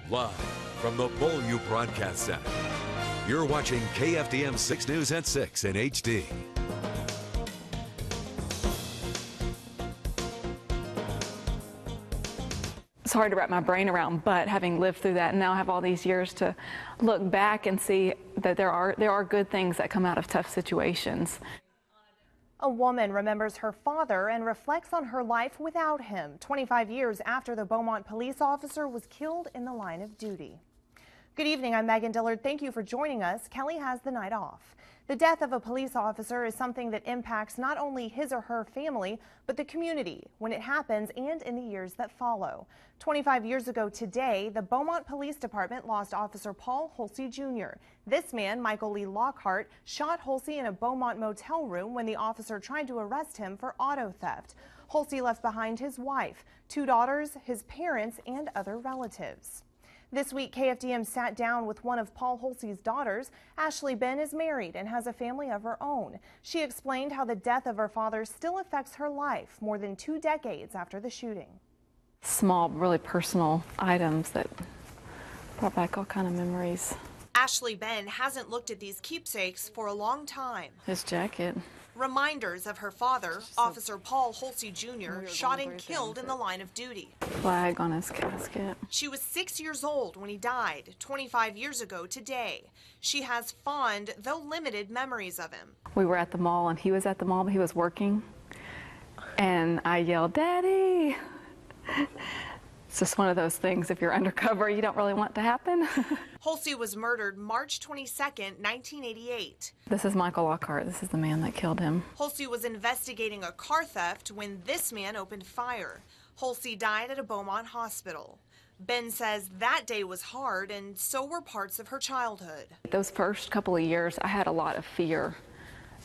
Live from the Beaumont Broadcast Center, you're watching KFDM 6 News at 6 in HD. It's hard to wrap my brain around, but having lived through that and now have all these years to look back and see that there are good things that come out of tough situations. A woman remembers her father and reflects on her life without him, 25 years after the Beaumont police officer was killed in the line of duty. Good evening, I'm Megan Dillard. Thank you for joining us. Kelly has the night off. The death of a police officer is something that impacts not only his or her family, but the community when it happens and in the years that follow. 25 years ago today, the Beaumont Police Department lost Officer Paul Hulsey Jr. This man, Michael Lee Lockhart, shot Hulsey in a Beaumont motel room when the officer tried to arrest him for auto theft. Hulsey left behind his wife, 2 daughters, his parents, and other relatives. This week, KFDM sat down with one of Paul Hulsey's daughters. Ashley Behn is married and has a family of her own. She explained how the death of her father still affects her life more than 2 decades after the shooting. Small, really personal items that brought back all kind of memories. Ashley Behn hasn't looked at these keepsakes for a long time. His jacket. Reminders of her father, Officer Paul Hulsey Jr., shot and killed in the line of duty. Flag on his casket. She was 6 years old when he died, 25 years ago today. She has fond, though limited, memories of him. We were at the mall, and he was at the mall, but he was working. And I yelled, "Daddy!" It's just one of those things, if you're undercover, you don't really want to happen. Hulsey was murdered March 22nd, 1988. This is Michael Lockhart. This is the man that killed him. Hulsey was investigating a car theft when this man opened fire. Hulsey died at a Beaumont hospital. Ben says that day was hard, and so were parts of her childhood. Those first couple of years, I had a lot of fear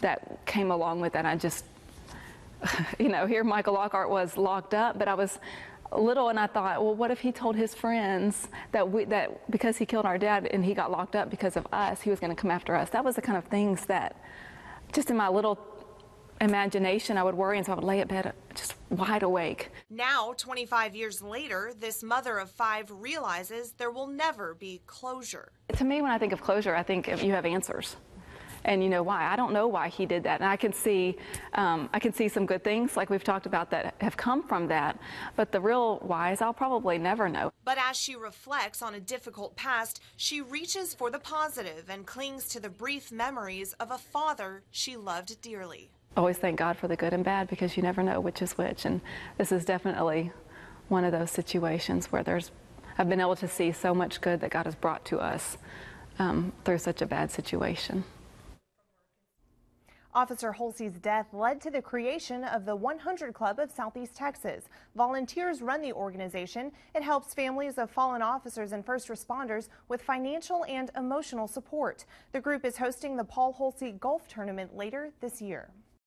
that came along with that. I just, here Michael Lockhart was locked up, but I was little, and I thought, well, what if he told his friends that because he killed our dad and he got locked up because of us, he was going to come after us? That was the kind of things that just in my little imagination I would worry, and so I would lay in bed just wide awake. Now, 25 years later, this mother of 5 realizes there will never be closure. To me, when I think of closure, I think you have answers. And you know why. I don't know why he did that. And I can see some good things, like we've talked about, that have come from that. But the real whys, I'll probably never know. But as she reflects on a difficult past, she reaches for the positive and clings to the brief memories of a father she loved dearly. Always thank God for the good and bad, because you never know which is which. And this is definitely one of those situations where I've been able to see so much good that God has brought to us through such a bad situation. Officer Hulsey's death led to the creation of the 100 Club of Southeast Texas. Volunteers run the organization. It helps families of fallen officers and first responders with financial and emotional support. The group is hosting the Paul Hulsey Golf Tournament later this year.